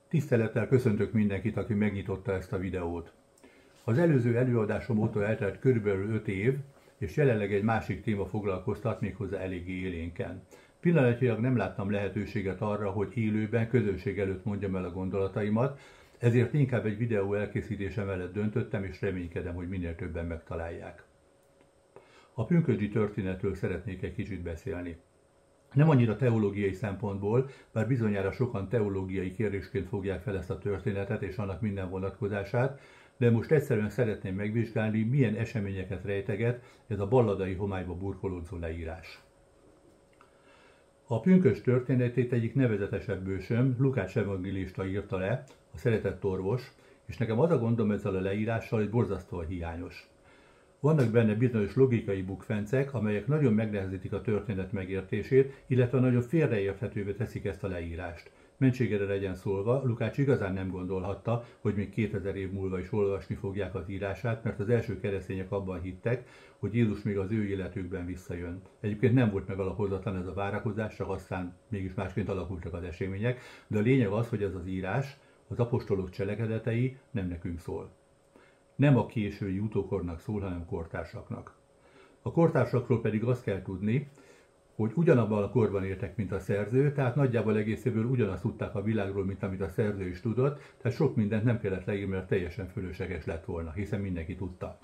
Tisztelettel köszöntök mindenkit, aki megnyitotta ezt a videót. Az előző előadásom óta eltelt körülbelül 5 év, és jelenleg egy másik téma foglalkoztat, méghozzá eléggé élénken. Pillanatilag nem láttam lehetőséget arra, hogy élőben, közönség előtt mondjam el a gondolataimat, ezért inkább egy videó elkészítése mellett döntöttem, és reménykedem, hogy minél többen megtalálják. A pünkösdi történetről szeretnék egy kicsit beszélni. Nem annyira teológiai szempontból, bár bizonyára sokan teológiai kérdésként fogják fel ezt a történetet és annak minden vonatkozását, de most egyszerűen szeretném megvizsgálni, milyen eseményeket rejteget ez a balladai homályba burkolódzó leírás. A pünkösd történetét egyik nevezetesebb ősöm, Lukács evangélista írta le, a Szeretett orvos, és nekem az a gondom ezzel a leírással, hogy borzasztóan hiányos. Vannak benne bizonyos logikai bukfencek, amelyek nagyon megnehezítik a történet megértését, illetve nagyon félreérthetővé teszik ezt a leírást. Mentségére legyen szólva, Lukács igazán nem gondolhatta, hogy még 2000 év múlva is olvasni fogják az írását, mert az első keresztények abban hittek, hogy Jézus még az ő életükben visszajön. Egyébként nem volt megalapozatlan ez a várakozás, csak aztán mégis másként alakultak az események, de a lényeg az, hogy ez az írás, az apostolok cselekedetei nem nekünk szól. Nem a késői utókornak szól, hanem kortársaknak. A kortársakról pedig azt kell tudni, hogy ugyanabban a korban éltek, mint a szerző, tehát nagyjából egészéből ugyanazt tudták a világról, mint amit a szerző is tudott, tehát sok mindent nem kellett leírni, mert teljesen fölösleges lett volna, hiszen mindenki tudta.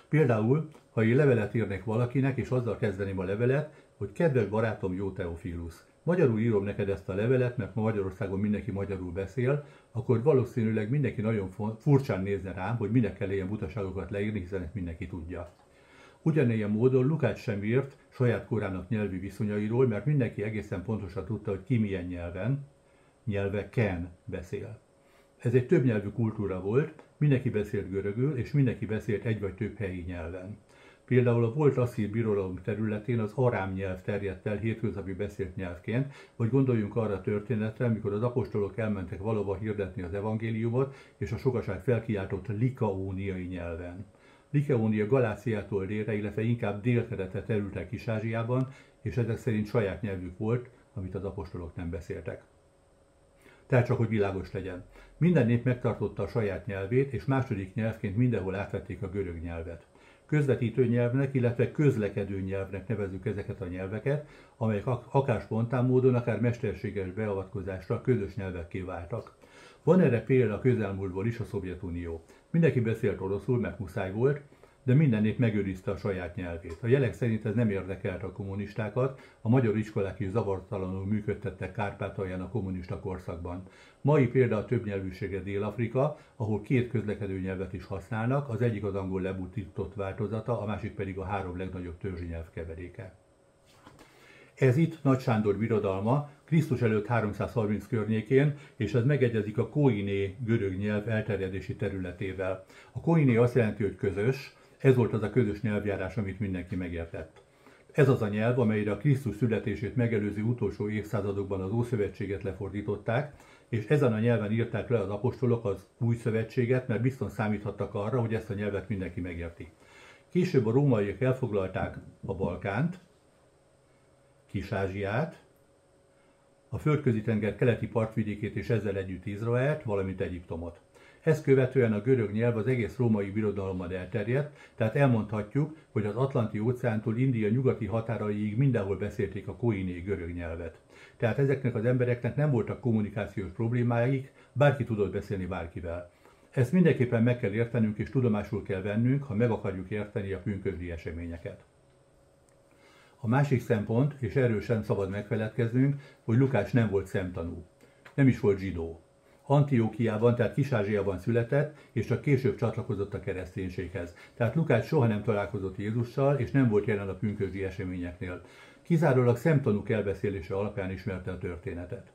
Például, ha én levelet írnék valakinek, és azzal kezdeném a levelet, hogy kedves barátom Jó Teofilus, magyarul írom neked ezt a levelet, mert ma Magyarországon mindenki magyarul beszél, akkor valószínűleg mindenki nagyon furcsán nézne rám, hogy minek kell ilyen butaságokat leírni, hiszen ezt mindenki tudja. Ugyanilyen módon Lukács sem írt saját korának nyelvi viszonyairól, mert mindenki egészen pontosan tudta, hogy ki milyen nyelveken beszél. Ez egy többnyelvű kultúra volt, mindenki beszélt görögül, és mindenki beszélt egy vagy több helyi nyelven. Például a volt asszír birodalom területén az arám nyelv terjedt el hétköznapi beszélt nyelvként, vagy gondoljunk arra a történetre, amikor az apostolok elmentek valahova hirdetni az evangéliumot, és a sokaság felkiáltott likaóniai nyelven. Likaónia Galáciától délre, illetve inkább délkeletre terültek Kis-Ázsiában, és ezek szerint saját nyelvük volt, amit az apostolok nem beszéltek. Tehát csak, hogy világos legyen. Minden nép megtartotta a saját nyelvét, és második nyelvként mindenhol átvették a görög nyelvet. Közvetítő nyelvnek, illetve közlekedő nyelvnek nevezzük ezeket a nyelveket, amelyek akár spontán módon, akár mesterséges beavatkozásra közös nyelvekké váltak. Van erre példa a közelmúltból is, a Szovjetunió. Mindenki beszélt oroszul, mert muszáj volt, de minden nép megőrizte a saját nyelvét. A jelek szerint ez nem érdekelte a kommunistákat, a magyar iskolák is zavartalanul működtettek Kárpátalján a kommunista korszakban. Mai példa a többnyelvűsége Dél-Afrika, ahol 2 közlekedő nyelvet is használnak, az egyik az angol lebutított változata, a másik pedig a 3 legnagyobb törzsi nyelv keveréke. Ez itt Nagy Sándor birodalma, Krisztus előtt 330 környékén, és ez megegyezik a koiné görög nyelv elterjedési területével. A koiné azt jelenti, hogy közös, ez volt az a közös nyelvjárás, amit mindenki megértett. Ez az a nyelv, amelyre a Krisztus születését megelőző utolsó évszázadokban az Ószövetséget lefordították, és ezen a nyelven írták le az apostolok az Új Szövetséget, mert biztos számíthattak arra, hogy ezt a nyelvet mindenki megérti. Később a rómaiak elfoglalták a Balkánt, Kis-Ázsiát, a Földközi-tenger keleti partvidékét és ezzel együtt Izraelt, valamint Egyiptomot. Ezt követően a görög nyelv az egész római birodalomban elterjedt, tehát elmondhatjuk, hogy az Atlanti-óceántól India nyugati határaiig mindenhol beszélték a koiné görög nyelvet. Tehát ezeknek az embereknek nem voltak kommunikációs problémáik, bárki tudott beszélni bárkivel. Ezt mindenképpen meg kell értenünk és tudomásul kell vennünk, ha meg akarjuk érteni a pünkösdi eseményeket. A másik szempont, és erről sem szabad megfeledkeznünk, hogy Lukács nem volt szemtanú. Nem is volt zsidó. Antiókiában, tehát Kis-Ázsiában született, és csak később csatlakozott a kereszténységhez. Tehát Lukács soha nem találkozott Jézussal, és nem volt jelen a pünkösdi eseményeknél. Kizárólag szemtanúk elbeszélése alapján ismerte a történetet.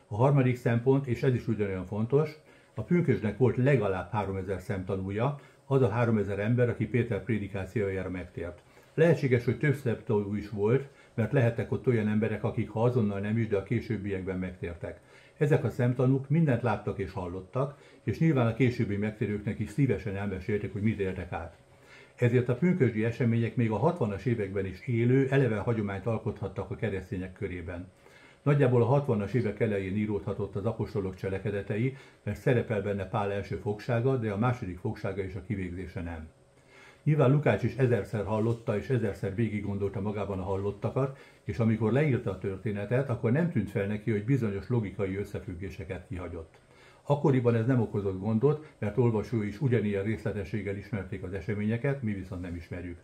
A harmadik szempont, és ez is ugyanolyan fontos, a pünkösdnek volt legalább 3000 szemtanúja, az a 3000 ember, aki Péter prédikációjára megtért. Lehetséges, hogy több szemtanú is volt, mert lehettek ott olyan emberek, akik ha azonnal nem is, de a későbbiekben megtértek. Ezek a szemtanúk mindent láttak és hallottak, és nyilván a későbbi megtérőknek is szívesen elmesélték, hogy mit éltek át. Ezért a pünkösdi események még a 60-as években is élő, eleve hagyományt alkothattak a keresztények körében. Nagyjából a 60-as évek elején íródhatott az apostolok cselekedetei, mert szerepel benne Pál első fogsága, de a második fogsága és a kivégzése nem. Nyilván Lukács is ezerszer hallotta, és ezerszer végig gondolta magában a hallottakat, és amikor leírta a történetet, akkor nem tűnt fel neki, hogy bizonyos logikai összefüggéseket kihagyott. Akkoriban ez nem okozott gondot, mert olvasói is ugyanilyen részletességgel ismerték az eseményeket, mi viszont nem ismerjük.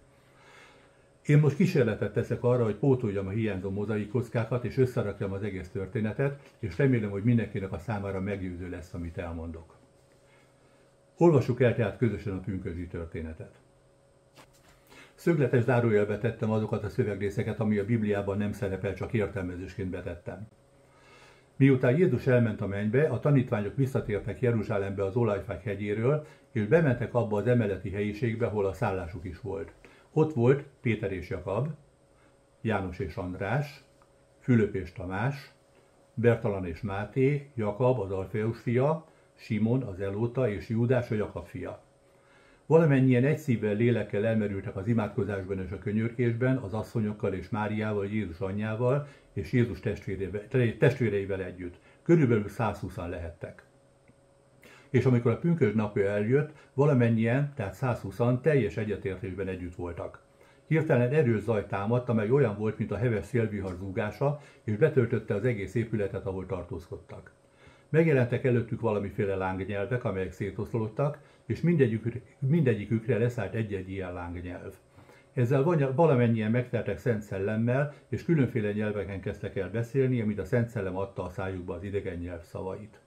Én most kísérletet teszek arra, hogy pótoljam a hiányzó mozaik kockákat, és összerakjam az egész történetet, és remélem, hogy mindenkinek a számára meggyőző lesz, amit elmondok. Olvassuk el tehát közösen a pünkösdi történetet. Szögletes zárójelbe tettem azokat a szövegrészeket, ami a Bibliában nem szerepel, csak értelmezésként betettem. Miután Jézus elment a mennybe, a tanítványok visszatértek Jeruzsálembe az Olajfák hegyéről, és bementek abba az emeleti helyiségbe, hol a szállásuk is volt. Ott volt Péter és Jakab, János és András, Fülöp és Tamás, Bertalan és Máté, Jakab az Alfeus fia, Simon az Elóta és Júdás a Jakab fia. Valamennyien egy szívvel, lélekkel elmerültek az imádkozásban és a könyörgésben, az asszonyokkal és Máriával, Jézus anyjával és Jézus testvéreivel együtt. Körülbelül 120-an lehettek. És amikor a pünkösd napja eljött, valamennyien, tehát 120-an teljes egyetértésben együtt voltak. Hirtelen erős zaj támadt, amely olyan volt, mint a heves szélvihar zúgása, és betöltötte az egész épületet, ahol tartózkodtak. Megjelentek előttük valamiféle lángnyelvek, amelyek szétoszlottak, és mindegyikükre leszállt egy-egy ilyen lángnyelv. Ezzel valamennyien megteltek Szent Szellemmel, és különféle nyelveken kezdtek el beszélni, amit a Szent Szellem adta a szájukba az idegen nyelv szavait.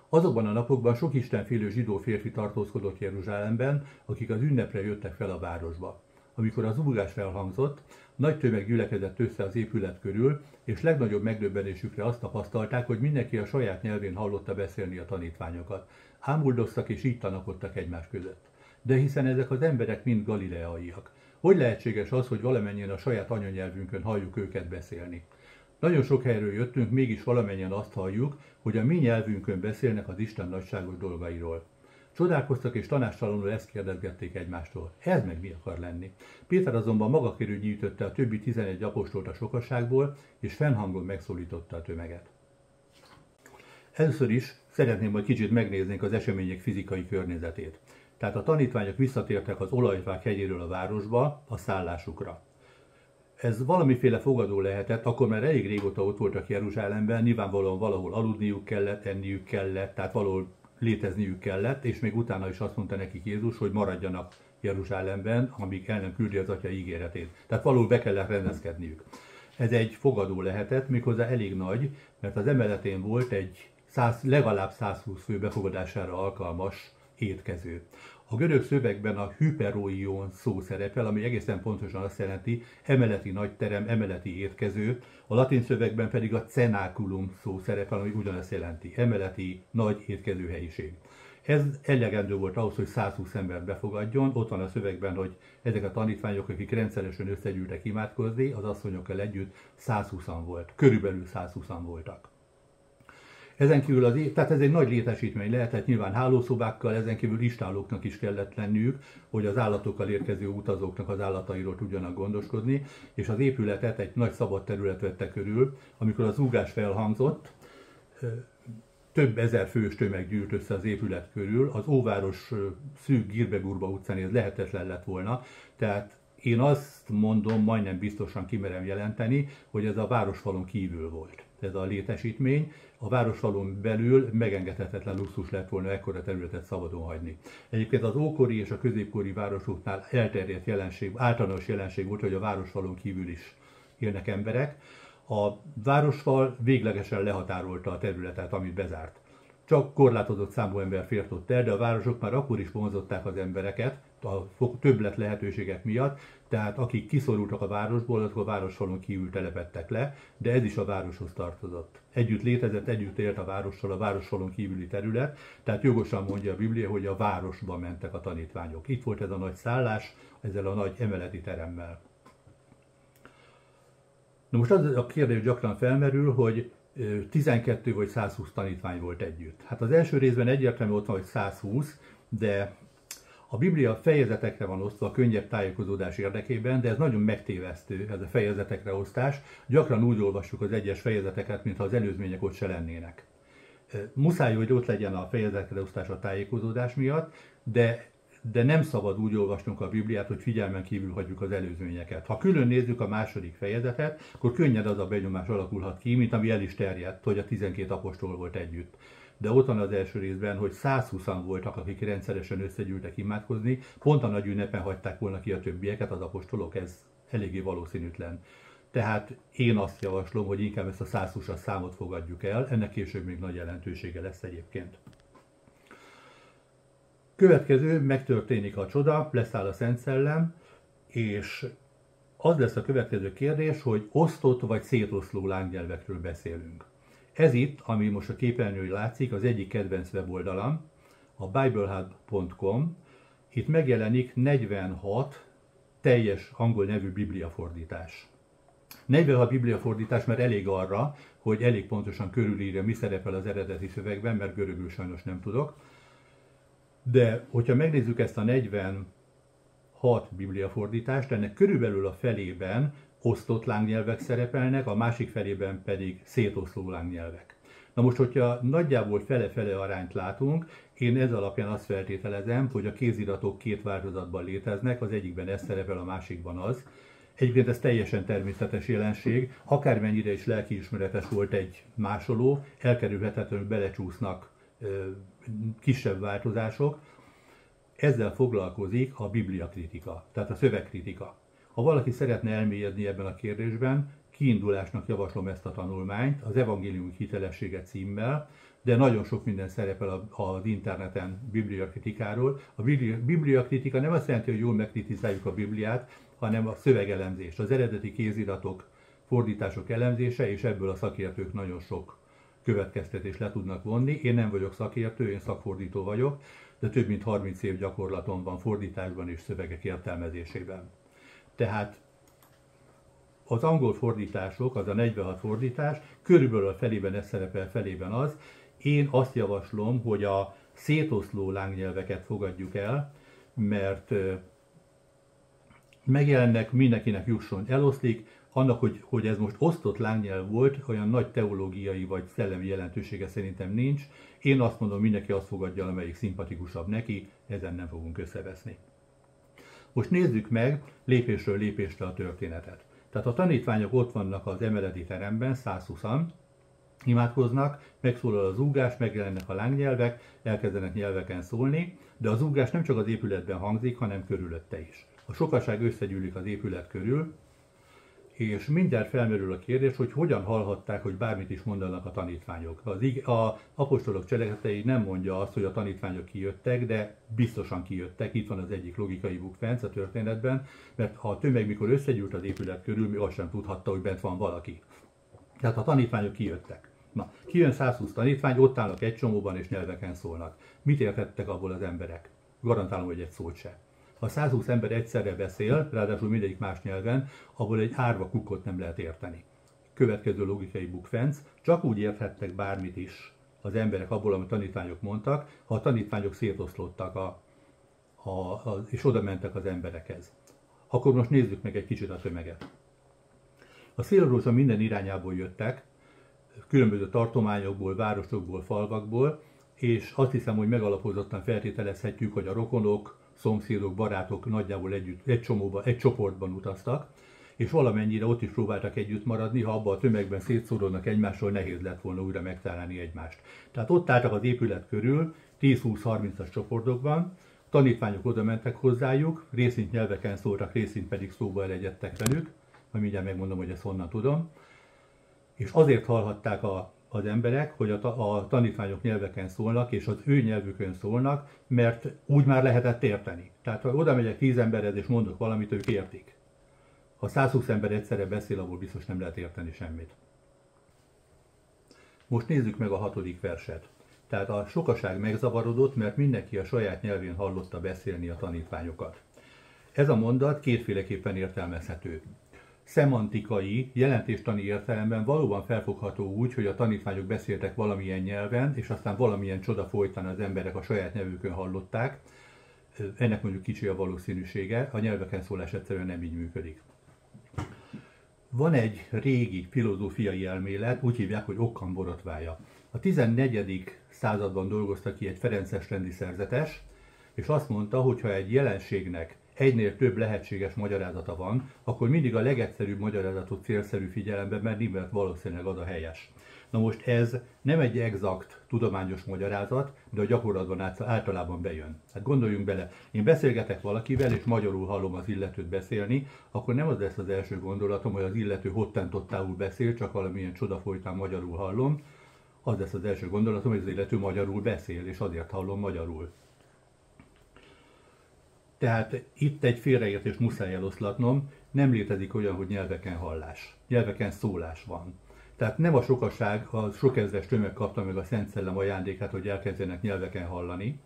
Azokban a napokban sok istenfélő zsidó férfi tartózkodott Jeruzsálemben, akik az ünnepre jöttek fel a városba. Amikor az zúgás felhangzott, nagy tömeg gyülekezett össze az épület körül, és legnagyobb megdöbbenésükre azt tapasztalták, hogy mindenki a saját nyelvén hallotta beszélni a tanítványokat. Ámuldoztak és így tanakodtak egymás között. De hiszen ezek az emberek mind galileaiak. Hogy lehetséges az, hogy valamennyien a saját anyanyelvünkön halljuk őket beszélni? Nagyon sok helyről jöttünk, mégis valamennyien azt halljuk, hogy a mi nyelvünkön beszélnek az Isten nagyságos dolgairól. Csodálkoztak és tanástalanul ezt kérdezgették egymástól. Ez meg mi akar lenni? Péter azonban maga körül gyűjtötte a többi 11 apostolt a sokasságból, és fennhangon megszólította a tömeget. Először is szeretném, hogy kicsit megnéznénk az események fizikai környezetét. Tehát a tanítványok visszatértek az Olajfák hegyéről a városba, a szállásukra. Ez valamiféle fogadó lehetett, akkor már elég régóta ott voltak Jeruzsálemben, nyilvánvalóan valahol aludniuk kellett, enniük kellett, tehát valahol létezniük kellett, és még utána is azt mondta nekik Jézus, hogy maradjanak Jeruzsálemben, amíg el nem küldi az Atya ígéretét. Tehát valahol be kellett rendezkedniük. Ez egy fogadó lehetett, méghozzá elég nagy, mert az emeletén volt egy legalább 120 fő befogadására alkalmas étkező. A görög szövegben a hyperoion szó szerepel, ami egészen pontosan azt jelenti emeleti nagyterem, emeleti étkező, a latin szövegben pedig a cenaculum szó szerepel, ami ugyanezt jelenti, emeleti nagy étkező helyiség. Ez elegendő volt ahhoz, hogy 120 embert befogadjon, ott van a szövegben, hogy ezek a tanítványok, akik rendszeresen összegyűltek imádkozni, az asszonyokkal együtt 120-an volt, körülbelül 120-an voltak. Ezen kívül tehát ez egy nagy létesítmény lehetett, nyilván hálószobákkal, ezen kívül istállóknak is kellett lenniük, hogy az állatokkal érkező utazóknak az állatairól tudjanak gondoskodni, és az épületet egy nagy szabad terület vette körül. Amikor az zúgás felhangzott, több ezer fős tömeg gyűlt össze az épület körül, az óváros szűk Girbegurba utcán ez lehetetlen lett volna, tehát én azt mondom, majdnem biztosan kimerem jelenteni, hogy ez a városfalon kívül volt. Ez a létesítmény, a városfalon belül megengedhetetlen luxus lett volna ekkora területet szabadon hagyni. Egyébként az ókori és a középkori városoknál elterjedt jelenség, általános jelenség volt, hogy a városfalon kívül is élnek emberek. A városfal véglegesen lehatárolta a területet, amit bezárt. Csak korlátozott számú ember fért ott el, de a városok már akkor is vonzották az embereket a többlet lehetőségek miatt, tehát akik kiszorultak a városból, azok a városfalon kívül telepedtek le, de ez is a városhoz tartozott. Együtt létezett, együtt élt a várossal a városfalon kívüli terület, tehát jogosan mondja a Biblia, hogy a városba mentek a tanítványok. Itt volt ez a nagy szállás, ezzel a nagy emeleti teremmel. Na most az a kérdés gyakran felmerül, hogy 12 vagy 120 tanítvány volt együtt. Hát az első részben egyértelmű ott van, hogy 120, de A Biblia fejezetekre van osztva a könnyebb tájékozódás érdekében, de ez nagyon megtévesztő, ez a fejezetekre osztás. Gyakran úgy olvassuk az egyes fejezeteket, mintha az előzmények ott se lennének. Muszáj, hogy ott legyen a fejezetekre osztás a tájékozódás miatt, de nem szabad úgy olvasnunk a Bibliát, hogy figyelmen kívül hagyjuk az előzményeket. Ha külön nézzük a második fejezetet, akkor könnyed az a benyomás alakulhat ki, mint ami el is terjedt, hogy a 12 apostol volt együtt. De ott van az első részben, hogy 120-an voltak, akik rendszeresen összegyűltek imádkozni, pont a nagy ünnepen hagyták volna ki a többieket, az apostolok, ez eléggé valószínűtlen. Tehát én azt javaslom, hogy inkább ezt a 120-as számot fogadjuk el, ennek később még nagy jelentősége lesz egyébként. Következő, megtörténik a csoda, leszáll a Szent Szellem, és az lesz a következő kérdés, hogy osztott vagy szétoszló lángnyelvekről beszélünk. Ez itt, ami most a képernyőn látszik, az egyik kedvenc weboldalam, a biblehub.com. Itt megjelenik 46 teljes angol nevű bibliafordítás. 46 bibliafordítás, mert elég arra, hogy elég pontosan körülírja, mi szerepel az eredeti szövegben, mert görögül sajnos nem tudok. De hogyha megnézzük ezt a 46 bibliafordítást, ennek körülbelül a felében osztott lángnyelvek szerepelnek, a másik felében pedig szétoszló lángnyelvek. Na most, hogyha nagyjából fele-fele arányt látunk, én ez alapján azt feltételezem, hogy a kéziratok két változatban léteznek, az egyikben ez szerepel, a másikban az. Egyébként ez teljesen természetes jelenség, akármennyire is lelkiismeretes volt egy másoló, elkerülhetetlenül belecsúsznak kisebb változások. Ezzel foglalkozik a bibliakritika, tehát a szövegkritika. Ha valaki szeretne elmélyedni ebben a kérdésben, kiindulásnak javaslom ezt a tanulmányt, az Evangélium hitelessége címmel, de nagyon sok minden szerepel az interneten bibliakritikáról. A bibliakritika nem azt jelenti, hogy jól megkritizáljuk a Bibliát, hanem a szövegelemzést, az eredeti kéziratok, fordítások elemzése, és ebből a szakértők nagyon sok következtetést le tudnak vonni. Én nem vagyok szakértő, én szakfordító vagyok, de több mint 30 év gyakorlatom van fordításban és szövegek értelmezésében. Tehát az angol fordítások, az a 46 fordítás, körülbelül a felében ez szerepel, felében az. Én azt javaslom, hogy a szétoszló lángnyelveket fogadjuk el, mert megjelennek, mindenkinek jusson, eloszlik. Annak, hogy ez most osztott lángnyelv volt, olyan nagy teológiai vagy szellemi jelentősége szerintem nincs. Én azt mondom, mindenki azt fogadja, amelyik szimpatikusabb neki, ezen nem fogunk összeveszni. Most nézzük meg lépésről lépésre a történetet. Tehát a tanítványok ott vannak az emeleti teremben, 120-an, imádkoznak, megszólal az zúgás, megjelennek a lángnyelvek, elkezdenek nyelveken szólni, de a zúgás nem csak az épületben hangzik, hanem körülötte is. A sokaság összegyűlik az épület körül, és mindjárt felmerül a kérdés, hogy hogyan hallhatták, hogy bármit is mondanak a tanítványok. Az apostolok cselekedetei nem mondja azt, hogy a tanítványok kijöttek, de biztosan kijöttek. Itt van az egyik logikai bukfenc a történetben, mert a tömeg, mikor összegyűlt az épület körül, mi azt sem tudhatta, hogy bent van valaki. Tehát a tanítványok kijöttek. Na, kijön 120 tanítvány, ott állnak egy csomóban és nyelveken szólnak. Mit értettek abból az emberek? Garantálom, hogy egy szót se. Ha 120 ember egyszerre beszél, ráadásul mindegyik más nyelven, abból egy árva kukkot nem lehet érteni. Következő logikai bukfenc, csak úgy érthettek bármit is az emberek abból, amit a tanítványok mondtak, ha a tanítványok szétoszlottak és oda mentek az emberekhez. Akkor most nézzük meg egy kicsit a tömeget. A szélrózsa minden irányából jöttek, különböző tartományokból, városokból, falvakból, és azt hiszem, hogy megalapozottan feltételezhetjük, hogy a rokonok, szomszédok, barátok nagyjából együtt, egy csoportban utaztak, és valamennyire ott is próbáltak együtt maradni, ha abban a tömegben szétszórodnak egymásról, nehéz lett volna újra megtalálni egymást. Tehát ott álltak az épület körül, 10-20-30-as csoportokban, tanítványok oda mentek hozzájuk, részint nyelveken szóltak, részint pedig szóba elegyedtek velük, majd mindjárt megmondom, hogy ezt honnan tudom, és azért hallhatták az emberek, hogy a tanítványok nyelveken szólnak, és az ő nyelvükön szólnak, mert úgy már lehetett érteni. Tehát ha oda megyek 10 emberhez, és mondok valamit, ők értik. Ha 120 ember egyszerre beszél, abból biztos nem lehet érteni semmit. Most nézzük meg a 6. verset. Tehát a sokaság megzavarodott, mert mindenki a saját nyelvén hallotta beszélni a tanítványokat. Ez a mondat kétféleképpen értelmezhető. Szemantikai, jelentéstani értelemben valóban felfogható úgy, hogy a tanítványok beszéltek valamilyen nyelven, és aztán valamilyen csoda folytán az emberek a saját nyelvükön hallották. ennek mondjuk kicsi a valószínűsége, a nyelveken szólás egyszerűen nem így működik. Van egy régi filozófiai elmélet, úgy hívják, hogy Occam borotvája. A 14. században dolgozta ki egy ferences rendi szerzetes, és azt mondta, hogy ha egy jelenségnek egynél több lehetséges magyarázata van, akkor mindig a legegyszerűbb magyarázatot célszerű figyelembe venni, mert valószínűleg az a helyes. Na most ez nem egy exakt tudományos magyarázat, de a gyakorlatban általában bejön. Hát gondoljunk bele, én beszélgetek valakivel, és magyarul hallom az illetőt beszélni, akkor nem az lesz az első gondolatom, hogy az illető hottentottául beszél, csak valamilyen csoda folytán magyarul hallom. Az lesz az első gondolatom, hogy az illető magyarul beszél, és azért hallom magyarul. Tehát itt egy félreértés muszáj eloszlatnom, nem létezik olyan, hogy nyelveken hallás. Nyelveken szólás van. Tehát nem a sokaság, a sok ezres tömeg kapta meg a Szent Szellem ajándékát, hogy elkezdjenek nyelveken hallani,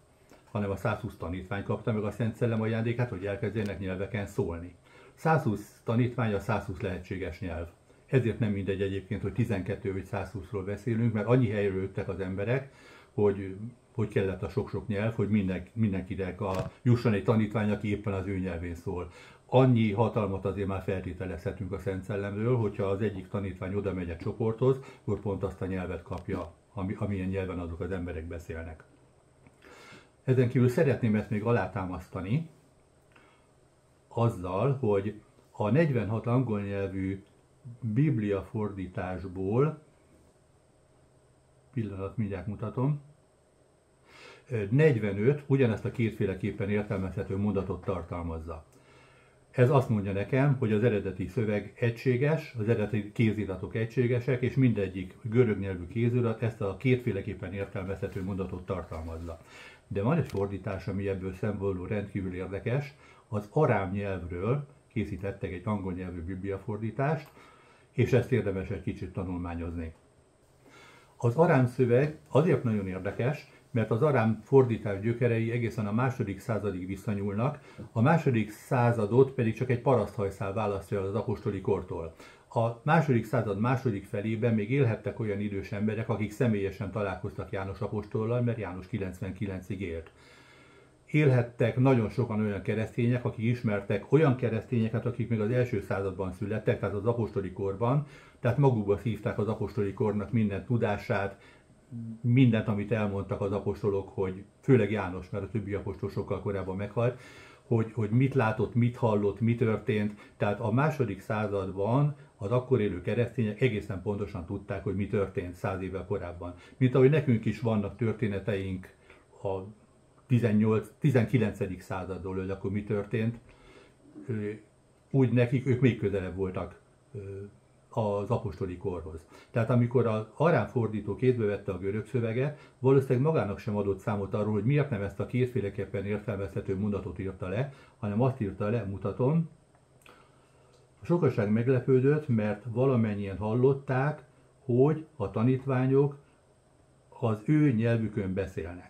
hanem a 120 tanítvány kapta meg a Szent Szellem ajándékát, hogy elkezdjenek nyelveken szólni. 120 tanítvány a 120 lehetséges nyelv. Ezért nem mindegy egyébként, hogy 12 vagy 120-ról beszélünk, mert annyi helyről jöttek az emberek, hogy kellett a sok-sok nyelv, hogy mindenkinek jusson egy tanítvány, aki éppen az ő nyelvén szól. Annyi hatalmat azért már feltételezhetünk a Szent Szellemről, hogyha az egyik tanítvány oda megy egy csoporthoz, akkor pont azt a nyelvet kapja, amilyen nyelven azok az emberek beszélnek. Ezen kívül szeretném ezt még alátámasztani azzal, hogy a 46 angol nyelvű Biblia fordításból, pillanat, mindjárt mutatom, 45 ugyanezt a kétféleképpen értelmezhető mondatot tartalmazza. Ez azt mondja nekem, hogy az eredeti szöveg egységes, az eredeti kéziratok egységesek, és mindegyik görög nyelvű kézirat ezt a kétféleképpen értelmezhető mondatot tartalmazza. De van egy fordítás, ami ebből szempontból rendkívül érdekes. Az arám nyelvről készítettek egy angol nyelvű bibliafordítást, és ezt érdemes egy kicsit tanulmányozni. Az arám szöveg azért nagyon érdekes, mert az arám fordítás gyökerei egészen a II. Századig visszanyúlnak, a II. Századot pedig csak egy paraszthajszál választja el az apostoli kortól. A II. Század második felében még élhettek olyan idős emberek, akik személyesen találkoztak János apostollal, mert János 99-ig élt. Élhettek nagyon sokan olyan keresztények, akik ismertek olyan keresztényeket, akik még az első században születtek, tehát az apostoli korban, tehát magukba szívták az apostoli kornak minden tudását, mindent, amit elmondtak az apostolok, hogy főleg János, mert a többi apostol sokkal korábban meghalt, hogy mit látott, mit hallott, mi történt. Tehát a II. Században az akkor élő keresztények egészen pontosan tudták, hogy mi történt 100 évvel korábban. Mint ahogy nekünk is vannak történeteink a 19. századról, hogy akkor mi történt, úgy nekik, ők még közelebb voltak az apostoli korhoz. Tehát amikor az arám fordító kézbe vette a görög szöveget, valószínűleg magának sem adott számot arról, hogy miért nem ezt a kétféleképpen értelmezhető mondatot írta le, hanem azt írta le, mutatom. A sokaság meglepődött, mert valamennyien hallották, hogy a tanítványok az ő nyelvükön beszélnek.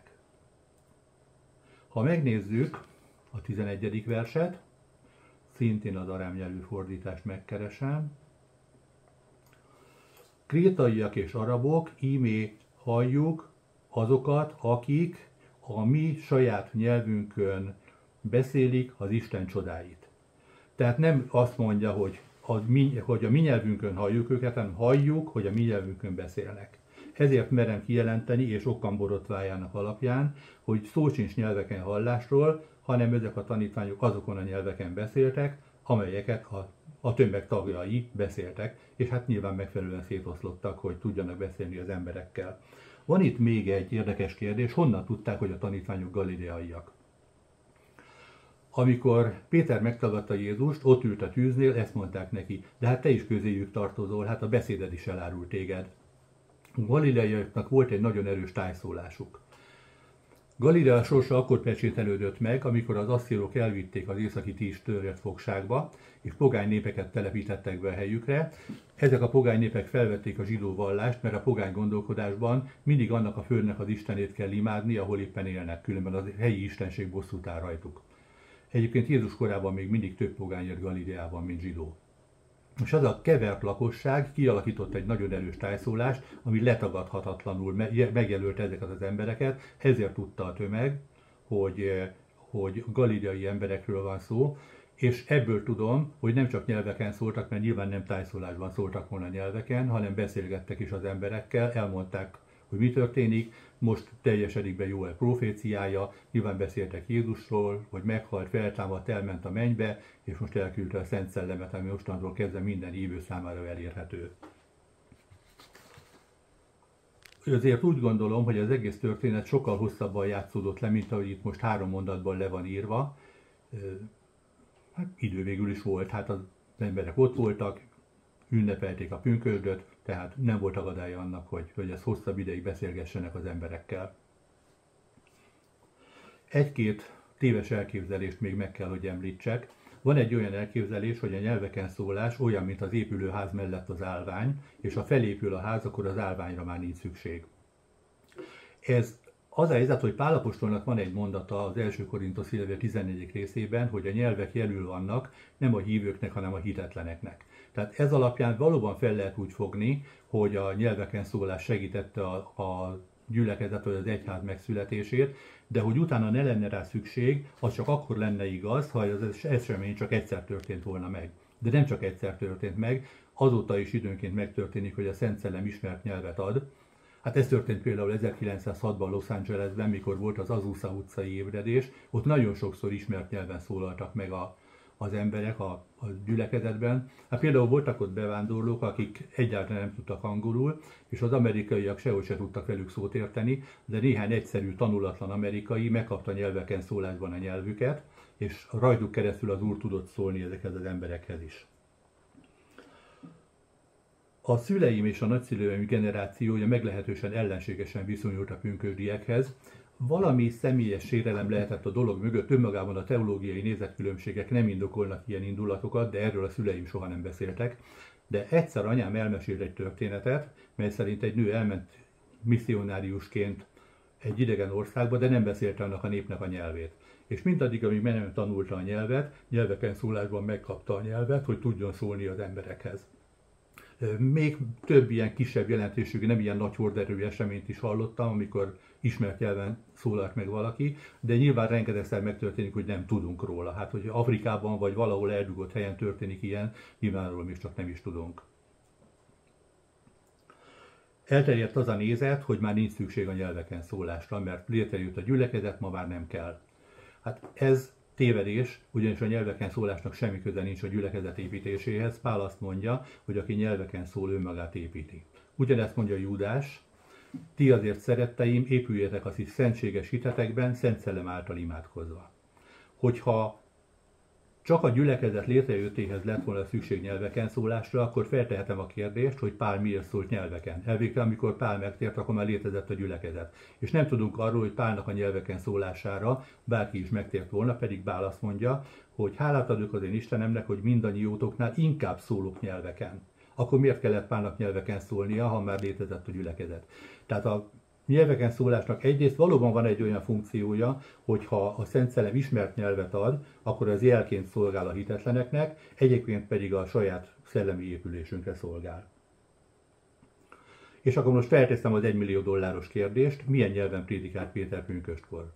Ha megnézzük a 11. verset, szintén az arám nyelvű fordítást megkeresem. Krétaiak és arabok, íme halljuk azokat, akik a mi saját nyelvünkön beszélik az Isten csodáit. Tehát nem azt mondja, hogy a mi nyelvünkön halljuk őket, hanem halljuk, hogy a mi nyelvünkön beszélnek. Ezért merem kijelenteni, és Occam borotvájának alapján, hogy szó sincs nyelveken hallásról, hanem ezek a tanítványok azokon a nyelveken beszéltek, amelyeket a tömeg tagjai beszéltek, és hát nyilván megfelelően szétoszlottak, hogy tudjanak beszélni az emberekkel. Van itt még egy érdekes kérdés, honnan tudták, hogy a tanítványok galileaiak? Amikor Péter megtagadta Jézust, ott ült a tűznél, ezt mondták neki, de hát te is közéjük tartozol, hát a beszéded is elárul téged. A galileaiaknak volt egy nagyon erős tájszólásuk. Galilea sorsa akkor pecsételődött meg, amikor az asszírok elvitték az északi Tis törzset fogságba, és pogány népeket telepítettek be a helyükre. Ezek a pogány népek felvették a zsidó vallást, mert a pogány gondolkodásban mindig annak a földnek az istenét kell imádni, ahol éppen élnek, különben a helyi istenség bosszút áll rajtuk. Egyébként Jézus korában még mindig több pogány élt Galileában, mint zsidó. És az a kevert lakosság kialakított egy nagyon erős tájszólást, ami letagadhatatlanul megjelölte ezeket az embereket, ezért tudta a tömeg, hogy hogy galíciai emberekről van szó, és ebből tudom, hogy nem csak nyelveken szóltak, mert nyilván nem tájszólásban szóltak volna nyelveken, hanem beszélgettek is az emberekkel, elmondták, hogy mi történik, most teljesedik be Jóel proféciája, nyilván beszéltek Jézusról, hogy meghalt, feltámadt, elment a mennybe, és most elküldte a Szent Szellemet, ami mostantól kezdve minden hívő számára elérhető. Azért úgy gondolom, hogy az egész történet sokkal hosszabban játszódott le, mint ahogy itt most 3 mondatban le van írva. Hát idő végül is volt, hát az emberek ott voltak, ünnepelték a pünkösdöt, tehát nem volt akadálya annak, hogy ez hosszabb ideig beszélgessenek az emberekkel. Egy-két téves elképzelést még meg kell, hogy említsek. Van egy olyan elképzelés, hogy a nyelveken szólás olyan, mint az épülő ház mellett az állvány, és ha felépül a ház, akkor az állványra már nincs szükség. Ez az a helyzet, hogy Pál apostolnak van egy mondata az 1. Korintusz levél 14. részében, hogy a nyelvek jelül vannak nem a hívőknek, hanem a hitetleneknek. Tehát ez alapján valóban fel lehet úgy fogni, hogy a nyelveken szólás segítette a gyülekezet vagy az egyház megszületését, de hogy utána ne lenne rá szükség, az csak akkor lenne igaz, ha az esemény csak egyszer történt volna meg. De nem csak egyszer történt meg, azóta is időnként megtörténik, hogy a Szent Szellem ismert nyelvet ad. Hát ez történt például 1906-ban Los Angelesben, mikor volt az Azusa utcai ébredés, ott nagyon sokszor ismert nyelven szólaltak meg az emberek a gyülekezetben. Hát például voltak ott bevándorlók, akik egyáltalán nem tudtak angolul, és az amerikaiak sehogy se tudtak velük szót érteni, de néhány egyszerű, tanulatlan amerikai megkapta nyelveken szólásban a nyelvüket, és rajtuk keresztül az Úr tudott szólni ezekhez az emberekhez is. A szüleim és a nagyszülőim generációja meglehetősen ellenségesen viszonyult a pünkösdiekhez. Valami személyes sérelem lehetett a dolog mögött, önmagában a teológiai nézetkülönbségek nem indokolnak ilyen indulatokat, de erről a szüleim soha nem beszéltek. De egyszer anyám elmesélt egy történetet, mely szerint egy nő elment misszionáriusként egy idegen országba, de nem beszélte annak a népnek a nyelvét. És mindaddig, amíg nem tanulta a nyelvet, nyelveken szólásban megkapta a nyelvet, hogy tudjon szólni az emberekhez. Még több ilyen kisebb jelentőségű, nem ilyen nagy horderejű eseményt is hallottam, amikor ismert nyelven szólalt meg valaki, de nyilván rengetegszer megtörténik, hogy nem tudunk róla. Hát, hogy Afrikában vagy valahol eldugott helyen történik ilyen, nyilván róla is csak nem is tudunk. Elterjedt az a nézet, hogy már nincs szükség a nyelveken szólásra, mert létrejött a gyülekezet, ma már nem kell. Hát ez tévedés, ugyanis a nyelveken szólásnak semmi köze nincs a gyülekezet építéséhez. Pál azt mondja, hogy aki nyelveken szól, önmagát építi. Ugyanezt mondja Júdás, ti azért szeretteim, épüljetek az szentséges hitetekben, Szent Szellem által imádkozva. Hogyha csak a gyülekezet létrejöttéhez lett volna szükség nyelveken szólásra, akkor feltehetem a kérdést, hogy Pál miért szólt nyelveken. Elvégre, amikor Pál megtért, akkor már létezett a gyülekezet. És nem tudunk arról, hogy Pálnak a nyelveken szólására bárki is megtért volna, pedig Pál azt mondja, hogy hálát adok az én Istenemnek, hogy mindannyiótoknál inkább szólok nyelveken. Akkor miért kellett Pálnak nyelveken szólnia, ha már létezett a gyülekezet? Tehát a nyelveken szólásnak egyrészt valóban van egy olyan funkciója, hogy ha a Szent Szellem ismert nyelvet ad, akkor az jelként szolgál a hitetleneknek, egyébként pedig a saját szellemi épülésünkre szolgál. És akkor most felteszem az $1 millió kérdést, milyen nyelven prédikált Péter pünköstkor?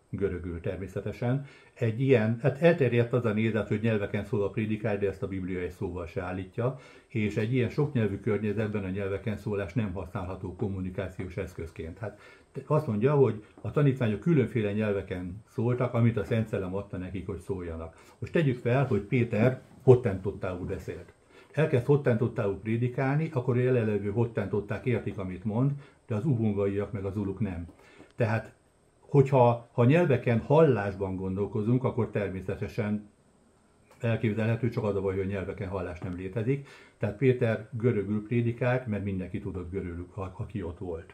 Görögül természetesen. Egy ilyen, hát elterjedt az a nézet, hogy nyelveken szól a prédikál, de ezt a Biblia egy szóval se állítja, és egy ilyen soknyelvű környezetben a nyelveken szólás nem használható kommunikációs eszközként. Hát azt mondja, hogy a tanítványok különféle nyelveken szóltak, amit a Szent Szellem adta nekik, hogy szóljanak. Most tegyük fel, hogy Péter hottentottául beszélt. Elkezd hottentottául prédikálni, akkor a jelenlevő hottentották értik, amit mond, de az uhungaiak meg az uluk nem. Tehát hogyha nyelveken hallásban gondolkozunk, akkor természetesen elképzelhető, csak az a baj, hogy nyelveken hallás nem létezik. Tehát Péter görögül prédikált, mert mindenki tudott görögül, aki ott volt.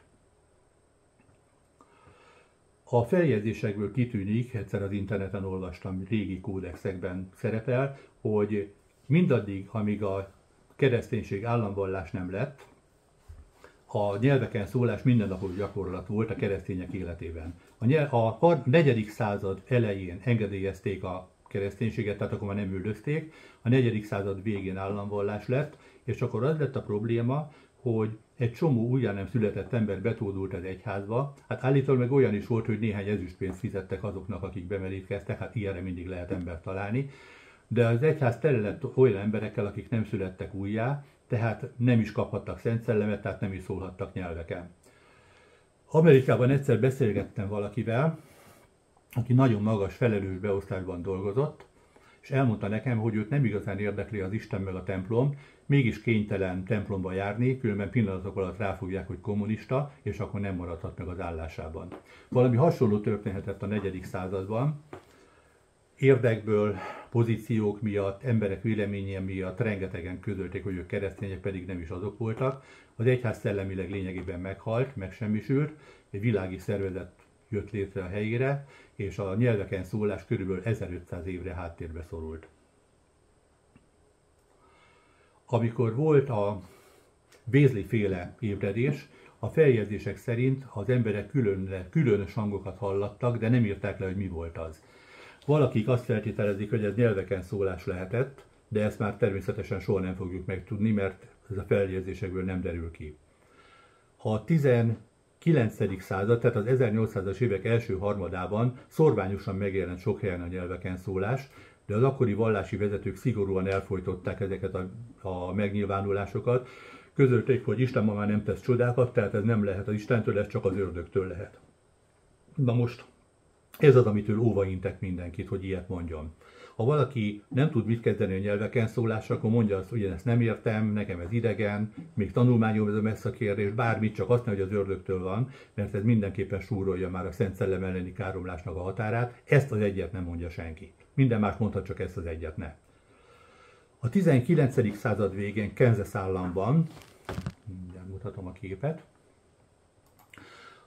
A feljegyzésekből kitűnik, egyszer az interneten olvastam, régi kódexekben szerepel, hogy mindaddig, amíg a kereszténység államvallás nem lett, a nyelveken szólás mindennapos gyakorlat volt a keresztények életében. A 4. század elején engedélyezték a kereszténységet, tehát akkor már nem üldözték, a 4. század végén államvallás lett, és akkor az lett a probléma, hogy egy csomó újján nem született ember betódult az egyházba. Hát állítólag meg olyan is volt, hogy néhány ezüstpénzt fizettek azoknak, akik bemerítkeztek, hát ilyenre mindig lehet embert találni. De az egyház tele lett olyan emberekkel, akik nem születtek újjá, tehát nem is kaphattak szent szellemet, tehát nem is szólhattak nyelveken. Amerikában egyszer beszélgettem valakivel, aki nagyon magas felelős beosztásban dolgozott, és elmondta nekem, hogy őt nem igazán érdekli az Isten meg a templom, mégis kénytelen templomba járni, különben pillanatok alatt ráfogják, hogy kommunista, és akkor nem maradhat meg az állásában. Valami hasonló történhetett a 4. században. Érdekből, pozíciók miatt, emberek véleménye miatt rengetegen közölték, hogy ők keresztények, pedig nem is azok voltak. Az egyház szellemileg lényegében meghalt, megsemmisült, egy világi szervezet jött létre a helyére, és a nyelveken szólás körülbelül 1500 évre háttérbe szorult. Amikor volt a Wesley-féle ébredés, a feljegyzések szerint az emberek különös hangokat hallattak, de nem írták le, hogy mi volt az. Valakik azt feltételezik, hogy ez nyelveken szólás lehetett, de ezt már természetesen soha nem fogjuk megtudni, mert ez a feljegyzésekből nem derül ki. A 19. század, tehát az 1800-as évek első harmadában szorványosan megjelent sok helyen a nyelveken szólás, de az akkori vallási vezetők szigorúan elfojtották ezeket a megnyilvánulásokat. Közölték, hogy Isten ma már nem tesz csodákat, tehát ez nem lehet az Istentől, ez csak az ördögtől lehet. Na most, ez az, amitől óvaintek mindenkit, hogy ilyet mondjon. Ha valaki nem tud mit kezdeni a nyelveken szólásra, akkor mondja azt, hogy én ezt nem értem, nekem ez idegen, még tanulmányozom ezt a kérdést, bármit, csak azt nem, hogy az ördögtől van, mert ez mindenképpen súrolja már a Szent Szellem elleni káromlásnak a határát, ezt az egyet nem mondja senki. Minden más mondhat, csak ezt az egyet ne. A 19. század végén Kansas államban, mindjárt mutatom a képet,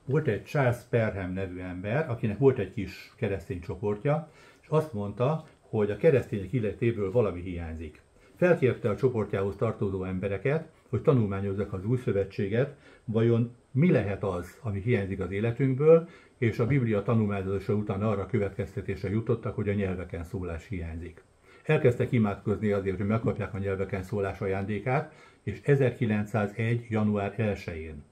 volt egy Charles Parham nevű ember, akinek volt egy kis keresztény csoportja, és azt mondta, hogy a keresztények életéből valami hiányzik. Felkérte a csoportjához tartozó embereket, hogy tanulmányozzak az új szövetséget, vajon mi lehet az, ami hiányzik az életünkből, és a Biblia tanulmányozása után arra következtetésre jutottak, hogy a nyelveken szólás hiányzik. Elkezdtek imádkozni azért, hogy megkapják a nyelveken szólás ajándékát, és 1901. január 1-én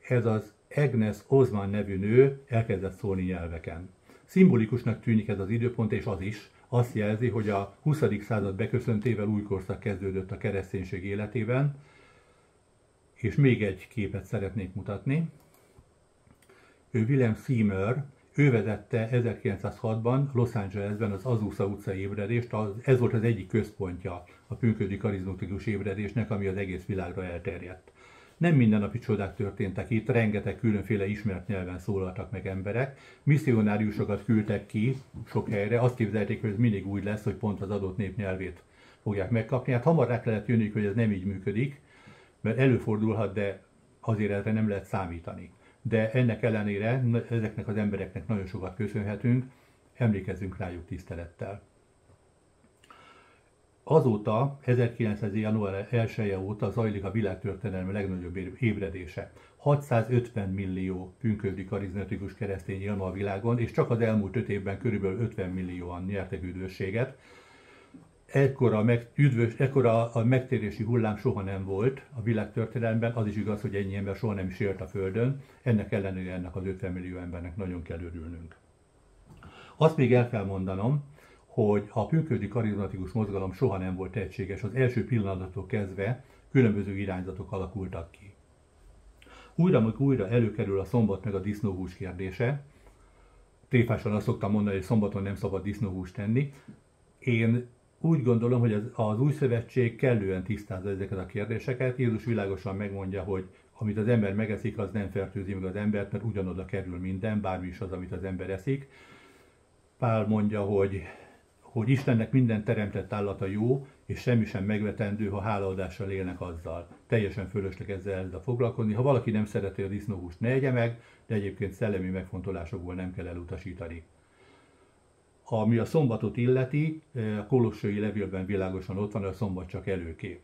ez az Agnes Osman nevű nő elkezdett szólni nyelveken. Szimbolikusnak tűnik ez az időpont, és az is azt jelzi, hogy a 20. század beköszöntével új korszak kezdődött a kereszténység életében, és még egy képet szeretnék mutatni. William Seymour, ő vezette 1906-ban Los Angelesben az Azusa utcai ébredést, ez volt az egyik központja a pünkösdi karizmatikus ébredésnek, ami az egész világra elterjedt. Nem mindennapi csodák történtek itt, rengeteg különféle ismert nyelven szólaltak meg emberek. Misszionáriusokat küldtek ki sok helyre, azt képzelték, hogy ez mindig úgy lesz, hogy pont az adott nép nyelvét fogják megkapni. Hát hamar rá kellett jönni, hogy ez nem így működik, mert előfordulhat, de azért erre nem lehet számítani. De ennek ellenére ezeknek az embereknek nagyon sokat köszönhetünk, emlékezzünk rájuk tisztelettel. Azóta, 1900. január 1-e óta zajlik a világtörténelem legnagyobb ébredése. 650 millió pünkösdi karizmatikus keresztény él ma a világon, és csak az elmúlt 5 évben körülbelül 50 millióan nyertek üdvösséget. Ekkora a megtérési hullám soha nem volt a világtörténelemben, az is igaz, hogy ennyi ember soha nem is élt a Földön, ennek ellenére ennek az 50 millió embernek nagyon kell örülnünk. Azt még el kell mondanom, hogy a pünkösdi karizmatikus mozgalom soha nem volt egységes, az első pillanattól kezdve különböző irányzatok alakultak ki. Újra előkerül a szombat meg a disznóhús kérdése. Tréfásan azt szoktam mondani, hogy szombaton nem szabad disznóhúst tenni. Én úgy gondolom, hogy az új szövetség kellően tisztázza ezeket a kérdéseket. Jézus világosan megmondja, hogy amit az ember megeszik, az nem fertőzi meg az embert, mert ugyanoda kerül minden, bármi is az, amit az ember eszik. Pál mondja, hogy Istennek minden teremtett állata jó, és semmi sem megvetendő, ha hálaadással élnek azzal. Teljesen fölösleg ezzel foglalkozni. Ha valaki nem szereti a disznóhúst, ne egye meg, de egyébként szellemi megfontolásokból nem kell elutasítani. Ami a szombatot illeti, a kolossai levélben világosan ott van, a szombat csak előkép.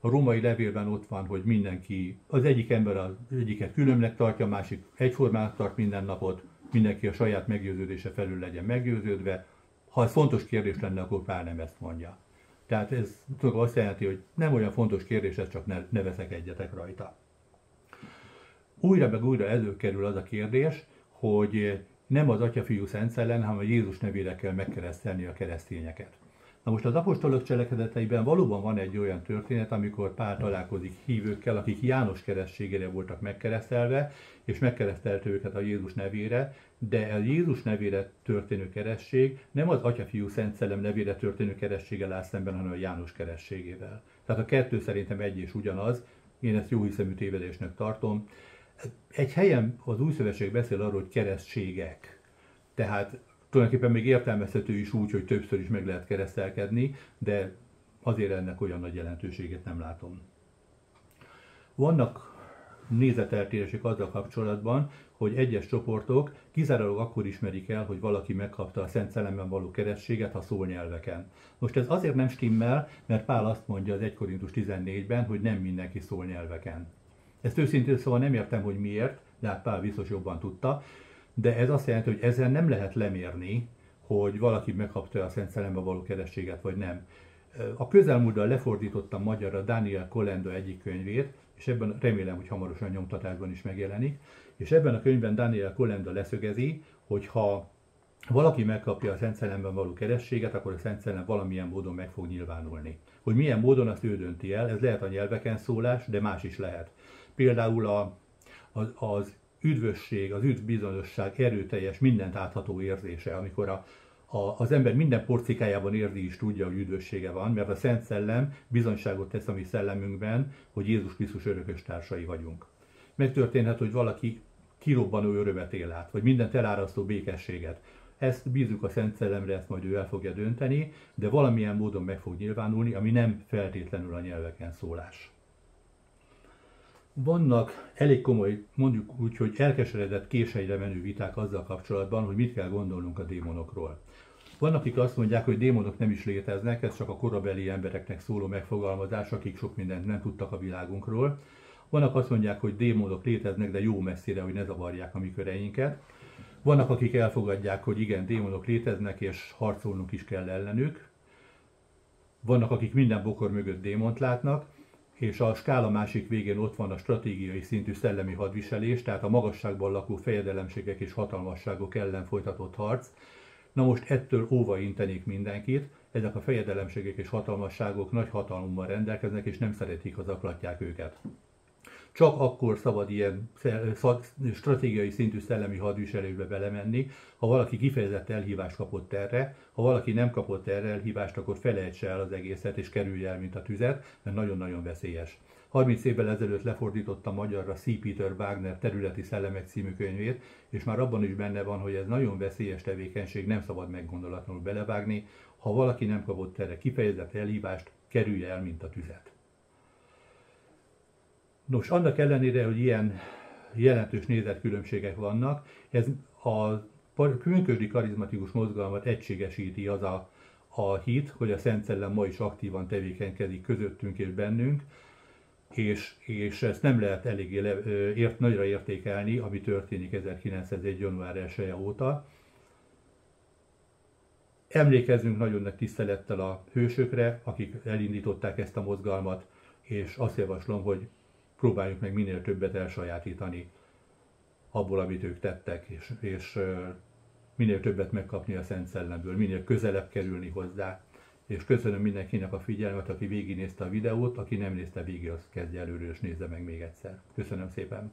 A római levélben ott van, hogy mindenki, az egyik ember az egyiket különnek tartja, a másik egyformán tart minden napot, mindenki a saját meggyőződése felül legyen meggyőződve. Ha ez fontos kérdés lenne, akkor Pál nem ezt mondja. Tehát ez azt jelenti, hogy nem olyan fontos kérdés, ez csak ne veszekedjetek rajta. Újra meg újra előkerül az a kérdés, hogy nem az Atya, Fiú, Szent Szellem, hanem a Jézus nevére kell megkeresztelni a keresztényeket. Na most az apostolok cselekedeteiben valóban van egy olyan történet, amikor Pál találkozik hívőkkel, akik János keresztségére voltak megkeresztelve, és megkeresztelte őket a Jézus nevére, de a Jézus nevére történő keresztség nem az Atya, Fiú, Szent Szellem nevére történő keresztséggel áll szemben, hanem a János keresztségével. Tehát a kettő szerintem egy és ugyanaz, én ezt jóhiszemű tévedésnek tartom. Egy helyen az Új Szövetség beszél arról, hogy keresztségek. Tehát tulajdonképpen még értelmezhető is úgy, hogy többször is meg lehet keresztelkedni, de azért ennek olyan nagy jelentőséget nem látom. Vannak nézeteltérések azzal kapcsolatban, hogy egyes csoportok kizárólag akkor ismerik el, hogy valaki megkapta a Szent Szellemben való keresztséget, ha szól nyelveken. Most ez azért nem stimmel, mert Pál azt mondja az 1 Korintus 14-ben, hogy nem mindenki szól nyelveken. Ezt őszintén szóval nem értem, hogy miért, de hát Pál biztos jobban tudta, de ez azt jelenti, hogy ezzel nem lehet lemérni, hogy valaki megkapta a Szent Szellemben való keresztséget, vagy nem. A közelmúltban lefordítottam magyarra Daniel Kolenda egyik könyvét, és ebben remélem, hogy hamarosan nyomtatásban is megjelenik, és ebben a könyvben Daniel Kolenda leszögezi, hogy ha valaki megkapja a Szent Szellemben való keresztséget, akkor a Szent Szellem valamilyen módon meg fog nyilvánulni. Hogy milyen módon, azt ő dönti el, ez lehet a nyelveken szólás, de más is lehet. Például az üdvösség, az üdvbizonyosság erőteljes, mindent átható érzése, amikor az ember minden porcikájában érzi is tudja, hogy üdvössége van, mert a Szent Szellem bizonyságot tesz a mi szellemünkben, hogy Jézus Krisztus örökös társai vagyunk. Megtörténhet, hogy valaki kirobbanó örömet él át, vagy mindent elárasztó békességet. Ezt bízunk a Szent Szellemre, ezt majd ő el fogja dönteni, de valamilyen módon meg fog nyilvánulni, ami nem feltétlenül a nyelveken szólás. Vannak elég komoly, mondjuk úgy, hogy elkeseredett késelyre menő viták azzal kapcsolatban, hogy mit kell gondolnunk a démonokról. Vannak, akik azt mondják, hogy démonok nem is léteznek, ez csak a korabeli embereknek szóló megfogalmazás, akik sok mindent nem tudtak a világunkról. Vannak azt mondják, hogy démonok léteznek, de jó messzire, hogy ne zavarják a mi köreinket. Vannak, akik elfogadják, hogy igen, démonok léteznek, és harcolnunk is kell ellenük. Vannak, akik minden bokor mögött démont látnak, és a skála másik végén ott van a stratégiai szintű szellemi hadviselés, tehát a magasságban lakó fejedelemségek és hatalmasságok ellen folytatott harc. Na most ettől óva intenék mindenkit, ezek a fejedelemségek és hatalmasságok nagy hatalommal rendelkeznek, és nem szeretik, ha zaklatják őket. Csak akkor szabad ilyen stratégiai szintű szellemi hadviselésbe belemenni, ha valaki kifejezett elhívást kapott erre, ha valaki nem kapott erre elhívást, akkor felejtse el az egészet és kerülje el, mint a tüzet, mert nagyon-nagyon veszélyes. 30 évvel ezelőtt lefordítottam magyarra C. Peter Wagner Területi Szellemek című könyvét, és már abban is benne van, hogy ez nagyon veszélyes tevékenység, nem szabad meggondolatlanul belevágni. Ha valaki nem kapott erre kifejezett elhívást, kerülje el, mint a tüzet. Nos, annak ellenére, hogy ilyen jelentős nézetkülönbségek vannak, ez a pünkösdi karizmatikus mozgalmat egységesíti az a hit, hogy a Szent Szellem ma is aktívan tevékenykedik közöttünk és bennünk, és ezt nem lehet eléggé nagyra értékelni, ami történik 1901. január 1-e óta. Emlékezzünk nagyon nagy tisztelettel a hősökre, akik elindították ezt a mozgalmat, és azt javaslom, hogy próbáljuk meg minél többet elsajátítani abból, amit ők tettek, és minél többet megkapni a Szent Szellemből, minél közelebb kerülni hozzá. És köszönöm mindenkinek a figyelmet, aki végignézte a videót, aki nem nézte végig, azt kezdje előről és nézze meg még egyszer. Köszönöm szépen!